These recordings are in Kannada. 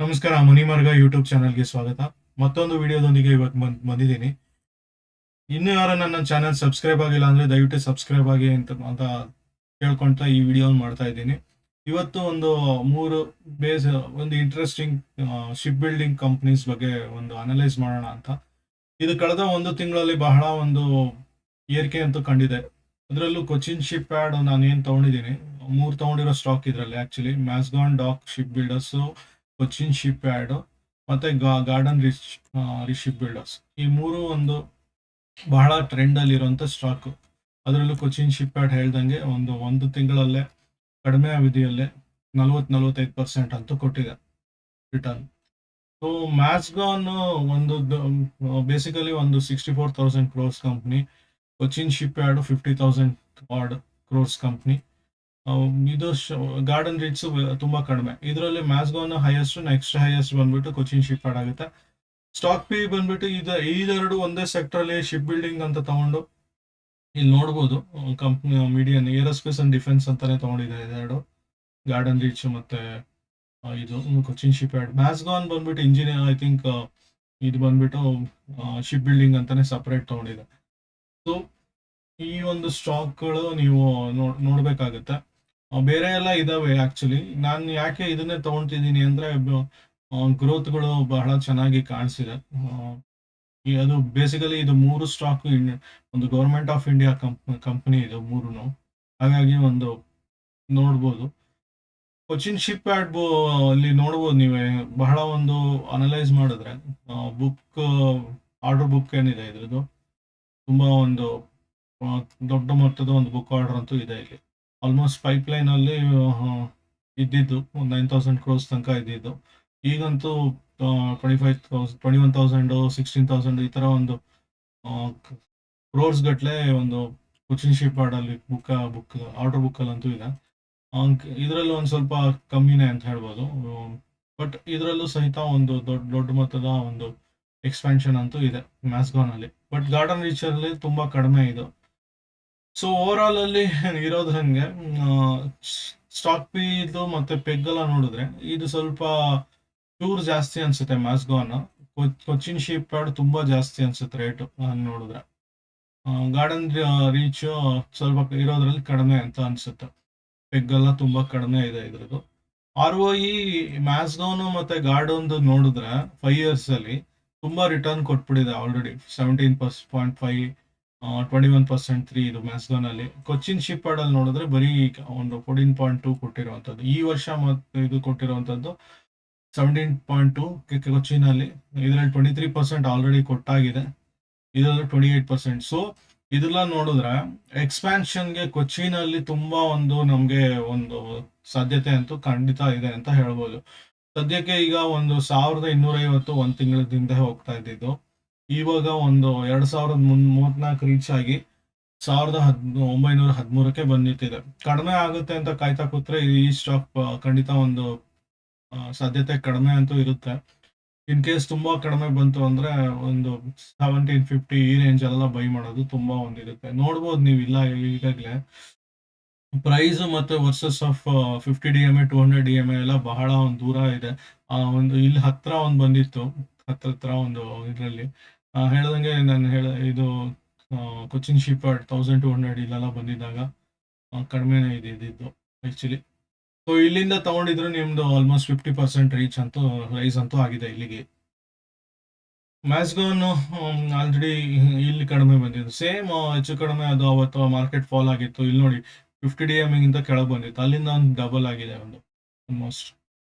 ನಮಸ್ಕಾರ, ಮುನಿಮಾರ್ಗ ಯೂಟ್ಯೂಬ್ ಚಾನಲ್ಗೆ ಸ್ವಾಗತ. ಮತ್ತೊಂದು ವಿಡಿಯೋದೊಂದಿಗೆ ಇವತ್ತು ಬಂದಿದ್ದೀನಿ. ಇನ್ನೂ ಯಾರು ನನ್ನ ಚಾನಲ್ ಸಬ್ಸ್ಕ್ರೈಬ್ ಆಗಿಲ್ಲ ಅಂದ್ರೆ ದಯವಿಟ್ಟು ಸಬ್ಸ್ಕ್ರೈಬ್ ಆಗಿ ಅಂತ ಕೇಳ್ಕೊಂತ ಈ ವಿಡಿಯೋ ಮಾಡ್ತಾ ಇದ್ದೀನಿ. ಇವತ್ತು ಮೂರು ಬೇಸ್ ಒಂದು ಇಂಟ್ರೆಸ್ಟಿಂಗ್ ಶಿಪ್ ಬಿಲ್ಡಿಂಗ್ ಕಂಪ್ನೀಸ್ ಬಗ್ಗೆ ಒಂದು ಅನಲೈಸ್ ಮಾಡೋಣ ಅಂತ. ಇದು ಕಳೆದ ಒಂದು ತಿಂಗಳಲ್ಲಿ ಬಹಳ ಒಂದು ಏರಿಕೆ ಅಂತೂ ಕಂಡಿದೆ. ಅದರಲ್ಲೂ ಕೊಚಿನ್ ಶಿಪ್ ಯಾರ್ಡ್ ನಾನು ಏನು ತಗೊಂಡಿದ್ದೀನಿ, 3 ತಗೊಂಡಿರೋ ಸ್ಟಾಕ್ ಇದರಲ್ಲಿ. Actually Mazagon dock ship builders, Cochin ship yard ಮತ್ತೆ ಗಾರ್ಡನ್ ಶಿಪ್ ಬಿಲ್ಡರ್ಸ್, ಈ ಮೂರು ಬಹಳ ಟ್ರೆಂಡ್ ಅಲ್ಲಿ ಇರುವಂತ ಸ್ಟಾಕ್. ಅದರಲ್ಲೂ ಕೊಚಿನ್ ಶಿಪ್ ಯಾರ್ಡ್ ಹೇಳ್ದಂಗೆ ಒಂದು ತಿಂಗಳಲ್ಲೇ ಕಡಿಮೆ ಅವಧಿಯಲ್ಲೇ 40-45% ಅಂತೂ ಕೊಟ್ಟಿದೆ return. So Mazagon basically 64,000 crores company. Cochin ship yard 50,000 crores company. ಇದು ಗಾರ್ಡನ್ ರೀಚ್ ತುಂಬಾ ಕಡಿಮೆ. ಇದರಲ್ಲಿ ಮ್ಯಾಸ್ಗಾನ್ ಹೈಯೆಸ್ಟ್, ನೆಕ್ಸ್ಟ್ ಹೈಯೆಸ್ಟ್ ಬಂದ್ಬಿಟ್ಟು ಕೊಚಿನ್ ಶಿಪ್ ಯಾರ್ಡ್ ಆಗುತ್ತೆ. ಸ್ಟಾಕ್ ಪಿ ಬಂದ್ಬಿಟ್ಟು ಇದೆರಡು ಒಂದೇ ಸೆಕ್ಟರ್ ಅಲ್ಲಿ ಶಿಪ್ ಬಿಲ್ಡಿಂಗ್ ಅಂತ ತಗೊಂಡು ಇಲ್ಲಿ ನೋಡ್ಬೋದು. Company median aerospace and defence ಅಂತಾನೆ ತಗೊಂಡಿದೆ ಇದೆರಡು, ಗಾರ್ಡನ್ ರೀಚ್ ಮತ್ತೆ ಇದು ಕೊಚಿನ್ ಶಿಪ್ ಯಾರ್ಡ್. ಮ್ಯಾಸ್ಗಾನ್ ಬಂದ್ಬಿಟ್ಟು ಇಂಜಿನಿಯರ್, ಐ ಥಿಂಕ್ ಇದು ಬಂದ್ಬಿಟ್ಟು ಶಿಪ್ ಬಿಲ್ಡಿಂಗ್ ಅಂತಾನೆ ಸಪರೇಟ್ ತಗೊಂಡಿದೆ. ಸೊ ಈ ಒಂದು ಸ್ಟಾಕ್ಗಳು ನೀವು ನೋಡ್ಬೇಕಾಗುತ್ತೆ. ಬೇರೆ ಎಲ್ಲ ಇದಾವೆ. ಆಕ್ಚುಲಿ ನಾನು ಯಾಕೆ ಇದನ್ನೇ ತಗೊಂತಿದ್ದೀನಿ ಅಂದ್ರೆ ಗ್ರೋತ್ಗಳು ಬಹಳ ಚೆನ್ನಾಗಿ ಕಾಣಿಸಿದೆ. ಅದು ಬೇಸಿಕಲಿ ಇದು ಮೂರು ಸ್ಟಾಕ್ ಒಂದು ಗೌರ್ಮೆಂಟ್ ಆಫ್ ಇಂಡಿಯಾ ಕಂಪನಿ ಇದು ಮೂರುನು. ಹಾಗಾಗಿ ನೋಡ್ಬೋದು. ಕೊಚಿನ್ ಶಿಪ್ ಯಾರ್ಡ್ ಅಲ್ಲಿ ನೋಡ್ಬೋದು ನೀವೇ. ಬಹಳ ಅನಲೈಸ್ ಮಾಡಿದ್ರೆ ಬುಕ್ ಆರ್ಡರ್ ಬುಕ್ ಏನಿದೆ ಇದ್ರದ್ದು, ತುಂಬಾ ದೊಡ್ಡ ಮೊತ್ತದ ಒಂದು ಬುಕ್ ಆರ್ಡರ್ ಅಂತೂ ಇದೆ ಇಲ್ಲಿ. ಆಲ್ಮೋಸ್ಟ್ ಪೈಪ್ಲೈನ್ ಅಲ್ಲಿ ಇದ್ದಿದ್ದು 9,000 ಕ್ರೋರ್ಸ್ ತನಕ ಇದ್ದಿದ್ದು. ಈಗಂತೂ 21,000 16,000 ಈ ತರ ಕ್ರೋರ್ಸ್ ಗಟ್ಲೆ ಕೊಚಿನ್ ಶಿಪ್ ಯಾರ್ಡ್ ಅಲ್ಲಿ ಆರ್ಡರ್ ಬುಕ್ ಅಲ್ಲಂತೂ ಇದೆ. ಇದರಲ್ಲೂ ಸ್ವಲ್ಪ ಕಮ್ಮಿನೇ ಅಂತ ಹೇಳ್ಬೋದು. ಬಟ್ ಇದರಲ್ಲೂ ಸಹಿತ ದೊಡ್ಡ ಮೊತ್ತದ ಎಕ್ಸ್ಪಾನ್ಷನ್ ಅಂತೂ ಇದೆ ಮ್ಯಾಸ್ಗಾನ್ ಅಲ್ಲಿ. ಬಟ್ ಗಾರ್ಡನ್ ರೀಚ್ ಅಲ್ಲಿ ತುಂಬಾ ಕಡಿಮೆ ಇದು. ಸೊ ಓವರ್ ಆಲ್ ಅಲ್ಲಿ ಇರೋದು ಹಂಗೆ. ಸ್ಟಾಕ್ ಪಿ ಇದು ಮತ್ತೆ ಪೆಗ್ ಎಲ್ಲ ನೋಡಿದ್ರೆ ಇದು ಸ್ವಲ್ಪ ಚೂರ್ ಜಾಸ್ತಿ ಅನ್ಸುತ್ತೆ ಮ್ಯಾಸ್ಗಾನ್. ಕೊಚಿನ್ ಶಿಪ್ ಯಾರ್ಡ್ ತುಂಬಾ ಜಾಸ್ತಿ ಅನ್ಸುತ್ತೆ ರೇಟ್ ನೋಡಿದ್ರೆ. ಗಾರ್ಡನ್ ರೀಚ್ ಸ್ವಲ್ಪ ಇರೋದ್ರಲ್ಲಿ ಕಡಿಮೆ ಅಂತ ಅನ್ಸುತ್ತೆ. ಪೆಗ್ ಎಲ್ಲ ತುಂಬಾ ಕಡಿಮೆ ಇದೆ ಇದ್ರದ್ದು. ROE ಮ್ಯಾಸ್ಗಾನ್ ಮತ್ತೆ ಗಾರ್ಡನ್ ನೋಡಿದ್ರೆ 5 years ಅಲ್ಲಿ ತುಂಬಾ ರಿಟರ್ನ್ ಕೊಟ್ಬಿಟ್ಟಿದೆ ಆಲ್ರೆಡಿ. 17.5, 21%, ಇದು ಮ್ಯಾಸ್ಗಾನ್ ಅಲ್ಲಿ. ಕೊಚಿನ್ ಶಿಪ್ ಯಾರ್ಡ್ ಅಲ್ಲಿ ನೋಡಿದ್ರೆ ಬರೀ 14.2 ಕೊಟ್ಟಿರುವಂತದ್ದು. ಈ ವರ್ಷ ಇದು ಕೊಟ್ಟಿರುವಂತದ್ದು 17.2 ಕೊಚಿನ್ ಅಲ್ಲಿ. ಇದರಲ್ಲಿ 23% ಆಲ್ರೆಡಿ ಕೊಟ್ಟಾಗಿದೆ, ಇದರಲ್ಲಿ 28%. ಸೊ ಇದೆಲ್ಲ ನೋಡಿದ್ರೆ ಎಕ್ಸ್ಪ್ಯಾನ್ಷನ್ಗೆ ಕೊಚ್ಚಿನ್ ಅಲ್ಲಿ ತುಂಬಾ ನಮ್ಗೆ ಸಾಧ್ಯತೆ ಅಂತೂ ಖಂಡಿತ ಇದೆ ಅಂತ ಹೇಳ್ಬೋದು. ಸದ್ಯಕ್ಕೆ ಈಗ 1,250 ಒಂದ್ ತಿಂಗಳದಿಂದ ಹೋಗ್ತಾ ಇದ್ದಿದ್ದು, ಇವಾಗ 2,034 ರೀಚ್ ಆಗಿ 1,913ಕ್ಕೆ ಬಂದಿತ್ತಿದೆ. ಕಡಿಮೆ ಆಗುತ್ತೆ ಅಂತ ಕಾಯ್ತಾ ಕೂತ್ರೆ ಈ ಸ್ಟಾಕ್ ಖಂಡಿತ ಸಾಧ್ಯತೆ ಕಡಿಮೆ ಅಂತೂ ಇರುತ್ತೆ. ಇನ್ ಕೇಸ್ ತುಂಬಾ ಕಡಿಮೆ ಬಂತು ಅಂದ್ರೆ 1750 ಈ ರೇಂಜ್ ಎಲ್ಲ ಬೈ ಮಾಡೋದು ತುಂಬಾ ಇರುತ್ತೆ. ನೋಡ್ಬೋದು ನೀವು. ಇಲ್ಲ ಈಗಾಗಲೇ ಪ್ರೈಸ್ ಮತ್ತೆ ವರ್ಸಸ್ ಆಫ್ 50 DMA 200 DMA ಎಲ್ಲ ಬಹಳ ದೂರ ಇದೆ. ಇಲ್ಲಿ ಹತ್ರ ಬಂದಿತ್ತು, ಹತ್ರ ಇದರಲ್ಲಿ ಹೇಳ್ದಂಗೆ ನಾನು ಇದು ಕೊಚಿನ್ ಶಿಪ್ ಯಾರ್ಡ್ 1,200 ಇಲ್ಲೆಲ್ಲ ಬಂದಿದ್ದಾಗ ಕಡಿಮೆನೇ ಇದ್ದಿದ್ದು ಆಕ್ಚುಲಿ. ಸೊ ಇಲ್ಲಿಂದ ತಗೊಂಡಿದ್ರು ನಿಮ್ದು ಆಲ್ಮೋಸ್ಟ್ 50% ರೈಸ್ ಅಂತೂ ಆಗಿದೆ ಇಲ್ಲಿಗೆ. ಮ್ಯಾಸ್ಗಾನ್ ಆಲ್ರೆಡಿ ಇಲ್ಲಿ ಕಡಿಮೆ ಬಂದಿದ್ದು, ಸೇಮ್ ಹೆಚ್ಚು ಕಡಿಮೆ ಅದು ಅವತ್ತು ಮಾರ್ಕೆಟ್ ಫಾಲ್ ಆಗಿತ್ತು. ಇಲ್ಲಿ ನೋಡಿ 50 DMA ಗಿಂತ ಕೆಳಗೆ ಬಂದಿತ್ತು, ಅಲ್ಲಿಂದ ಡಬಲ್ ಆಗಿದೆ. ಆಲ್ಮೋಸ್ಟ್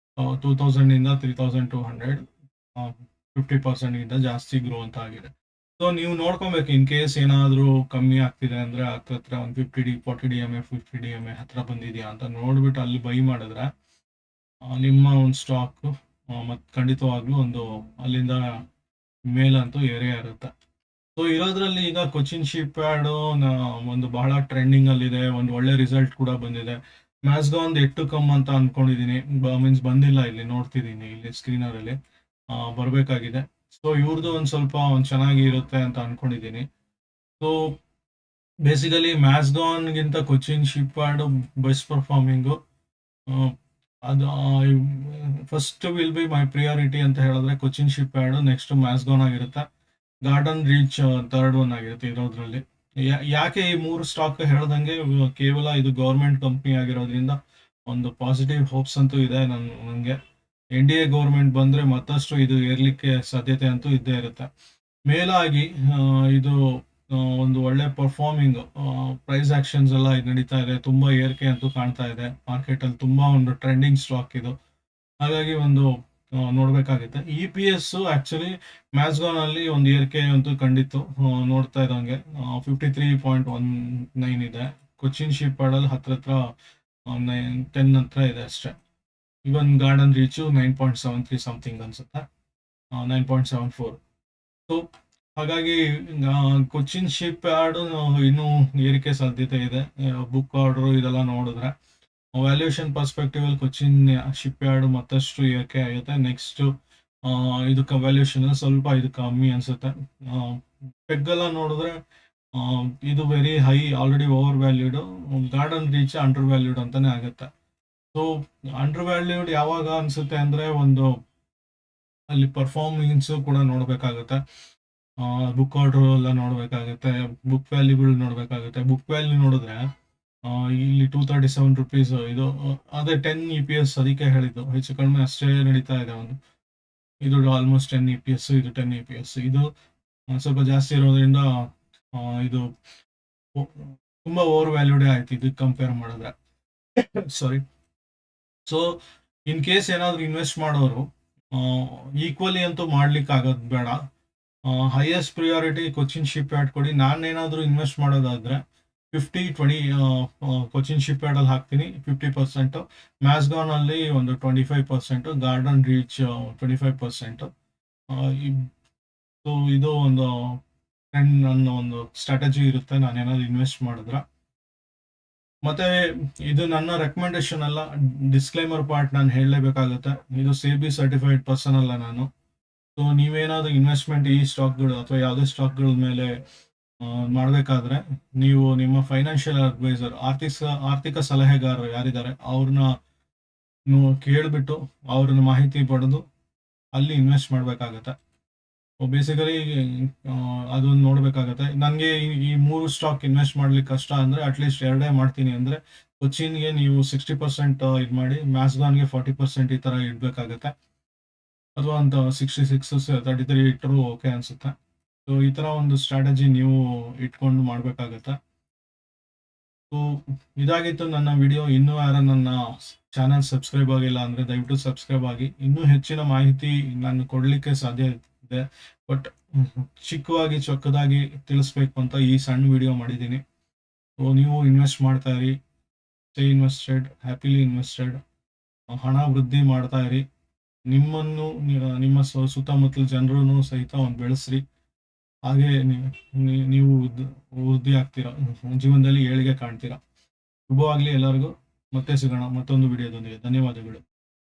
2,000 ಇಂದ 3,200, 50% ಗಿಂತ ಜಾಸ್ತಿ ಗ್ರೋ ಅಂತ ಆಗಿದೆ. ಸೊ ನೀವು ನೋಡ್ಕೊಬೇಕು, ಇನ್ ಕೇಸ್ ಏನಾದ್ರೂ ಕಮ್ಮಿ ಆಗ್ತಿದೆ ಅಂದ್ರೆ ಹತ್ರ 40 DMA 50 DMA ಹತ್ರ ಬಂದಿದ್ಯಾ ಅಂತ ನೋಡ್ಬಿಟ್ಟು ಅಲ್ಲಿ ಬೈ ಮಾಡಿದ್ರೆ ನಿಮ್ಮ ಸ್ಟಾಕ್ ಖಂಡಿತವಾಗ್ಲೂ ಅಲ್ಲಿಂದ ಮೇಲಂತೂ ಏರೇ ಇರುತ್ತೆ. ಸೊ ಇರೋದ್ರಲ್ಲಿ ಈಗ ಕೊಚಿನ್ ಶಿಪ್ ಯಾರ್ಡ್ ಬಹಳ ಟ್ರೆಂಡಿಂಗ್ ಅಲ್ಲಿ ಇದೆ, ಒಳ್ಳೆ ರಿಸಲ್ಟ್ ಕೂಡ ಬಂದಿದೆ. ಮ್ಯಾಸ್ಗಾನ್ ಎಟ್ಟು ಕಮ್ ಅಂತ ಅನ್ಕೊಂಡಿದೀನಿ, ಮೀನ್ಸ್ ಬಂದಿಲ್ಲ. ಇಲ್ಲಿ ನೋಡ್ತಿದ್ದೀನಿ, ಇಲ್ಲಿ ಸ್ಕ್ರೀನರ್ ಅಲ್ಲಿ ಬರ್ಬೇಕಾಗಿದೆ. ಸೊ ಇವ್ರದ್ದು ಸ್ವಲ್ಪ ಚೆನ್ನಾಗಿ ಇರುತ್ತೆ ಅಂತ ಅನ್ಕೊಂಡಿದೀನಿ. ಸೊ ಬೇಸಿಕಲಿ ಮ್ಯಾಸ್ಗಾನ್ ಗಿಂತ ಕೊಚಿನ್ ಶಿಪ್ ಯಾರ್ಡ್ ಬೆಸ್ಟ್ ಪರ್ಫಾರ್ಮಿಂಗು. ಅದು first will be my priority ಅಂತ ಹೇಳಿದ್ರೆ ಕೊಚಿನ್ ಶಿಪ್ ಯಾರ್ಡ್, ನೆಕ್ಸ್ಟ್ ಮ್ಯಾಸ್ಗಾನ್ ಆಗಿರುತ್ತೆ, ಗಾರ್ಡನ್ ರೀಚ್ ಥರ್ಡ್ ಒನ್ ಆಗಿರುತ್ತೆ ಇರೋದ್ರಲ್ಲಿ. ಯಾಕೆ ಈ ಮೂರು ಸ್ಟಾಕ್ ಹೇಳ್ದಂಗೆ ಕೇವಲ ಇದು ಗೌರ್ಮೆಂಟ್ ಕಂಪ್ನಿ ಆಗಿರೋದ್ರಿಂದ ಒಂದು ಪಾಸಿಟಿವ್ ಹೋಪ್ಸ್ ಅಂತೂ ಇದೆ ನನಗೆ. ಎನ್ ಡಿ ಎ ಗೌರ್ಮೆಂಟ್ ಬಂದ್ರೆ ಮತ್ತಷ್ಟು ಇದು ಏರ್ಲಿಕ್ಕೆ ಸಾಧ್ಯತೆ ಅಂತೂ ಇದ್ದೇ ಇರುತ್ತೆ. ಮೇಲಾಗಿ ಇದು ಒಂದು ಒಳ್ಳೆ ಪರ್ಫಾರ್ಮಿಂಗ್ ಪ್ರೈಸ್ ಆಕ್ಷನ್ಸ್ ಎಲ್ಲ ಇದು ನಡೀತಾ ಇದೆ, ತುಂಬಾ ಏರಿಕೆ ಅಂತೂ ಕಾಣ್ತಾ ಇದೆ ಮಾರ್ಕೆಟ್ ಅಲ್ಲಿ, ತುಂಬಾ ಒಂದು ಟ್ರೆಂಡಿಂಗ್ ಸ್ಟಾಕ್ ಇದು. ಹಾಗಾಗಿ ಒಂದು ನೋಡ್ಬೇಕಾಗುತ್ತೆ. ಇ ಪಿ ಎಸ್ ಆಕ್ಚುಲಿ ಮ್ಯಾಸ್ಗಾನ್ ಅಲ್ಲಿ ಒಂದು ಏರಿಕೆ ಅಂತೂ ಕಂಡಿತ್ತು, ನೋಡ್ತಾ ಇದ್ದಂಗೆ 53.19 ಇದೆ. ಕೊಚಿನ್ ಶಿಪ್ ಯಾರ್ಡ್ ಅಲ್ಲಿ ಹತ್ರ 10 ಹತ್ರ ಇದೆ ಅಷ್ಟೇ. ಇವನ್ ಗಾರ್ಡನ್ ರೀಚು 9.73 ಸಮಥಿಂಗ್ ಅನ್ಸುತ್ತೆ, 9.74. ಸೊ ಹಾಗಾಗಿ ಕೊಚಿನ್ ಶಿಪ್ ಯಾರ್ಡ್ ಇನ್ನೂ ಏರಿಕೆ ಸಾಧ್ಯತೆ ಇದೆ. ಬುಕ್ ಆರ್ಡರ್ ಇದೆಲ್ಲ ನೋಡಿದ್ರೆ ವ್ಯಾಲ್ಯೂಯೇಷನ್ ಪರ್ಸ್ಪೆಕ್ಟಿವ್ ಅಲ್ಲಿ ಕೊಚಿನ್ ಶಿಪ್ ಯಾರ್ಡ್ ಮತ್ತಷ್ಟು ಏರಿಕೆ ಆಗುತ್ತೆ. ನೆಕ್ಸ್ಟ್ ಇದಕ್ಕೆ ವ್ಯಾಲ್ಯೂಯೇಷನ್ ಸ್ವಲ್ಪ ಇದು ಕಮ್ಮಿ ಅನ್ಸುತ್ತೆ. ಪೆಗ್ಗೆಲ್ಲ ನೋಡಿದ್ರೆ ಇದು very high, already over valued. Garden reach under valued ಅಂತಾನೆ ಆಗುತ್ತೆ. ಸೊ ಅಂಡರ್ ವ್ಯಾಲ್ಯೂಡ್ ಯಾವಾಗ ಅನ್ಸುತ್ತೆ ಅಂದ್ರೆ ಒಂದು ಅಲ್ಲಿ ಪರ್ಫಾರ್ಮೆನ್ಸ್ ಕೂಡ ನೋಡ್ಬೇಕಾಗುತ್ತೆ, ಬುಕ್ ಆರ್ಡರ್ ಎಲ್ಲ ನೋಡ್ಬೇಕಾಗುತ್ತೆ, ಬುಕ್ ವ್ಯಾಲ್ಯೂಗಳು ನೋಡ್ಬೇಕಾಗುತ್ತೆ. ಬುಕ್ ವ್ಯಾಲ್ಯೂ ನೋಡಿದ್ರೆ ಇಲ್ಲಿ 237 rupees ಇದು, ಅದೇ 10 EPS, ಅದಕ್ಕೆ ಹೇಳಿದ್ದು ಹೆಚ್ಚು ಕಡಿಮೆ ಅಷ್ಟೇ ನಡೀತಾ ಇದೆ. ಇದು ಆಲ್ಮೋಸ್ಟ್ 10 EPS, ಇದು 10 EPS. ಇದು ಸ್ವಲ್ಪ ಜಾಸ್ತಿ ಇರೋದ್ರಿಂದ ಇದು ತುಂಬಾ ಓವರ್ ವ್ಯಾಲ್ಯೂಡೇ ಆಯ್ತು ಇದಕ್ಕೆ ಕಂಪೇರ್ ಮಾಡಿದ್ರೆ. ಸಾರಿ. ಸೊ ಇನ್ ಕೇಸ್ ಏನಾದ್ರು ಇನ್ವೆಸ್ಟ್ ಮಾಡೋರು ಈಕ್ವಲಿ ಅಂತೂ ಮಾಡ್ಲಿಕ್ಕೆ ಆಗೋದು ಬೇಡ. Highest priority Cochin ship yard ಕೊಡಿ. ನಾನೇನಾದ್ರೂ ಇನ್ವೆಸ್ಟ್ ಮಾಡೋದಾದ್ರೆ 50-20 ಕೊಚಿನ್ ಶಿಪ್ ಯಾರ್ಡ್ ಅಲ್ಲಿ ಹಾಕ್ತೀನಿ 50%, ಮ್ಯಾಸ್ಗಾನ್ ಅಲ್ಲಿ ಒಂದು 25%, ಗಾರ್ಡನ್ ರೀಚ್ 25%. ಸೊ ಇದು ಒಂದು ನನ್ನ ಒಂದು ಸ್ಟ್ರಾಟಜಿ ಇರುತ್ತೆ ನಾನೇನಾದ್ರು ಇನ್ವೆಸ್ಟ್ ಮಾಡಿದ್ರೆ. ಮತ್ತೆ ಇದು ನನ್ನ ರೆಕಮೆಂಡೇಶನ್ ಅಲ್ಲ, ಡಿಸ್ಕ್ಲೈಮರ್ ಪಾರ್ಟ್ ನಾನು ಹೇಳಲೇಬೇಕಾಗುತ್ತೆ. ಇದು ಸೇಬಿ ಸರ್ಟಿಫೈಡ್ ಪರ್ಸನ್ ಅಲ್ಲ ನಾನು. ಸೊ ನೀವೇನಾದ್ರೂ ಇನ್ವೆಸ್ಟ್ಮೆಂಟ್ ಈ ಸ್ಟಾಕ್ಗಳು ಅಥವಾ ಯಾವುದೇ ಸ್ಟಾಕ್ಗಳ ಮೇಲೆ ಮಾಡಬೇಕಾದ್ರೆ ನೀವು ನಿಮ್ಮ ಫೈನಾನ್ಷಿಯಲ್ ಅಡ್ವೈಸರ್, ಆರ್ಥಿಕ ಸಲಹೆಗಾರರು ಯಾರಿದ್ದಾರೆ ಅವ್ರನ್ನ ಕೇಳಿಬಿಟ್ಟು ಅವ್ರನ್ನ ಮಾಹಿತಿ ಪಡೆದು ಅಲ್ಲಿ ಇನ್ವೆಸ್ಟ್ ಮಾಡಬೇಕಾಗತ್ತೆ. ಬೇಸಿಕಲಿ ಅದೊಂದು ನೋಡ್ಬೇಕಾಗತ್ತೆ. ನನಗೆ ಈ 3 ಸ್ಟಾಕ್ ಇನ್ವೆಸ್ಟ್ ಮಾಡ್ಲಿಕ್ಕೆ ಕಷ್ಟ ಅಂದ್ರೆ ಅಟ್ಲೀಸ್ಟ್ 2 ಮಾಡ್ತೀನಿ ಅಂದ್ರೆ ಕೊಚಿನ್ಗೆ ನೀವು 60% ಇದು ಮಾಡಿ, ಮ್ಯಾಸ್ಗಾನ್ಗೆ 40% ಈ ತರ ಇಡ್ಬೇಕಾಗತ್ತೆ, ಅಥವಾ ಅಂತ 66-33 ಇಟ್ಟರು ಓಕೆ ಅನ್ಸುತ್ತೆ. ಸೊ ಈ ತರ ಒಂದು ಸ್ಟ್ರಾಟಜಿ ನೀವು ಇಟ್ಕೊಂಡು ಮಾಡ್ಬೇಕಾಗತ್ತೆ. ಸೊ ಇದಾಗಿತ್ತು ನನ್ನ ವಿಡಿಯೋ. ಇನ್ನೂ ಯಾರು ನನ್ನ ಚಾನಲ್ ಸಬ್ಸ್ಕ್ರೈಬ್ ಆಗಿಲ್ಲ ಅಂದ್ರೆ ದಯವಿಟ್ಟು ಸಬ್ಸ್ಕ್ರೈಬ್ ಆಗಿ. ಇನ್ನೂ ಹೆಚ್ಚಿನ ಮಾಹಿತಿ ನಾನು ಕೊಡ್ಲಿಕ್ಕೆ ಸಾಧ್ಯ ಇದೆ, ಬಟ್ ಚಿಕ್ಕದಾಗಿ ಚೊಕ್ಕದಾಗಿ ತಿಳಿಸ್ಬೇಕು ಅಂತ ಈ ಸಣ್ಣ ವಿಡಿಯೋ ಮಾಡಿದ್ದೀನಿ. ಸೊ ನೀವು ಇನ್ವೆಸ್ಟ್ ಮಾಡ್ತಾ ಇರಿ, ಸ್ಟೇ ಇನ್ವೆಸ್ಟೆಡ್, ಹ್ಯಾಪಿಲಿ ಇನ್ವೆಸ್ಟೆಡ್, ಹಣ ವೃದ್ಧಿ ಮಾಡ್ತಾ ಇರಿ, ನಿಮ್ಮನ್ನು ನಿಮ್ಮ ಸುತ್ತಮುತ್ತಲ ಜನರನ್ನು ಸಹಿತ ಒಂದು ಬೆಳೆಸ್ರಿ. ಹಾಗೆ ನೀವು ವೃದ್ಧಿ ಆಗ್ತೀರಾ, ಜೀವನದಲ್ಲಿ ಏಳಿಗೆ ಕಾಣ್ತೀರಾ. ಶುಭವಾಗ್ಲಿ ಎಲ್ಲರಿಗೂ. ಮತ್ತೆ ಸಿಗೋಣ ಮತ್ತೊಂದು ವಿಡಿಯೋದೊಂದಿಗೆ. ಧನ್ಯವಾದಗಳು.